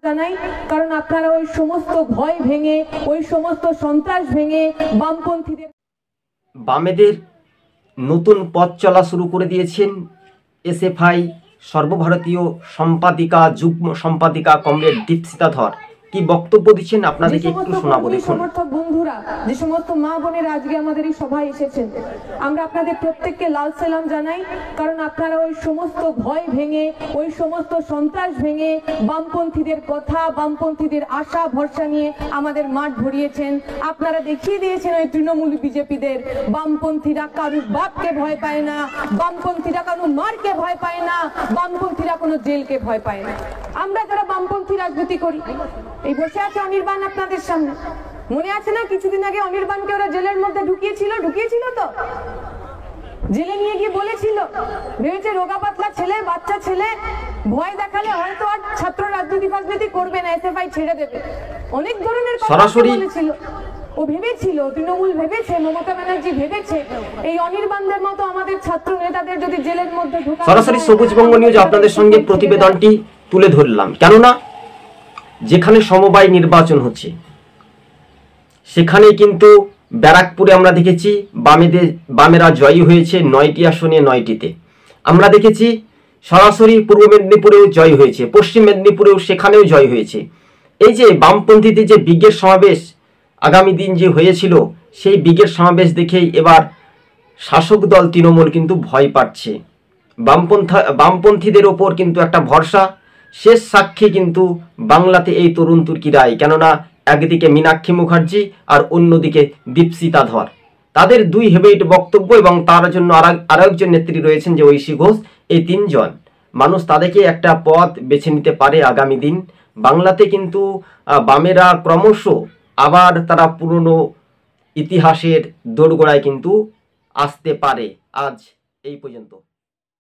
জানাই, কারণ আপনারা ওই সমস্ত ভয় ভেঙে, ওই সমস্ত সন্ত্রাস ভেঙে বামপন্থীদের বামেদের নতুন পথ চলা শুরু করে দিয়েছেন এসএফআই সর্বভারতীয় সম্পাদিকা যুগ্ম সম্পাদিকা কমরেড দীপশিতা ধর। কি বক্তব্য দিচ্ছেন আপনাদেরকে একটু শোনাবো, দেখুন। সমর্থক বন্ধুরা, যে সমস্ত মা বোনেরা আজকে আমাদের এই সভায় এসেছেন, আমরা আপনাদের প্রত্যেককে লাল সালাম জানাই, কারণ আপনারা ওই সমস্ত ভয় ভেঙে, ওই সমস্ত সন্ত্রাস ভেঙে বামপন্থীদের কথা, বামপন্থীদের আশা ভরসা নিয়ে আমাদের মাঠ ভরিয়েছেন। আপনারা দেখিয়ে দিয়েছেন ওই তৃণমূল বিজেপিদের, বামপন্থীরা কারুর বাপকে ভয় পায় না, বামপন্থীরা কারো মারকে ভয় পায় না, বামপন্থীরা কোনো জেলকে ভয় পায় না। আমরা যারা বামপন্থী রাজনীতি করি, এই বসে আছে অনির্বাণ আপনাদের সামনে, মনে আছে না কিছুদিন আগে অনির্বাণকে ওরা জেলের মধ্যে ঢুকিয়েছিল তো, জেলে নিয়ে গিয়ে বলেছিল, ভেবেছে রোগা পাতলা ছেলে, বাচ্চা ছেলে, ভয় দেখালে হয়তো আর ছাত্র রাজনীতি করবে না, এসএফআই ছেড়ে দেবে, অনেক ধরনের কথা বলেছিল। ও ভেবেছিল, তৃণমূল ভেবেছে, মমতা ব্যানার্জি ভেবেছে, এই অনির্বাণদের মতো আমাদের ছাত্র নেতাদের যদি জেলের মধ্যে ঢোকা। সরাসরি সবুজবঙ্গ নিউজ আপনাদের সঙ্গে প্রতিবেদনটি তুলে ধরলাম, কেননা যেখানে সমবায় নির্বাচন হচ্ছে সেখানে কিন্তু ব্যারাকপুরে আমরা দেখেছি বামেরা জয়ী হয়েছে 9টি আসনে 9টিতে। আমরা দেখেছি সরাসরি পূর্ব মেদিনীপুরেও জয় হয়েছে, পশ্চিম মেদিনীপুরেও সেখানেও জয় হয়েছে। এই যে বামপন্থীতে যে ব্রিগেড সমাবেশ আগামী দিন যে হয়েছিল, সেই ব্রিগেড সমাবেশ দেখেই এবার শাসক দল তৃণমূল কিন্তু ভয় পাচ্ছে। বামপন্থীদের ওপর কিন্তু একটা ভরসা, শেষ সাক্ষী কিন্তু বাংলাতে এই তরুণ তুর্কি রায়, কেননা একদিকে মীনাক্ষী মুখার্জি আর অন্যদিকে দীপশিতা ধর। তাদের দুই হেভিট বক্তব্য এবং তার জন্য আরও একজন নেত্রী রয়েছেন যে ঐশী ঘোষ। এই তিনজন মানুষ তাদেরকে একটা পথ বেছে নিতে পারে আগামী দিন। বাংলাতে কিন্তু বামেরা ক্রমশ আবার তারা পুরনো ইতিহাসের দোরগোড়ায় কিন্তু আসতে পারে। আজ এই পর্যন্ত।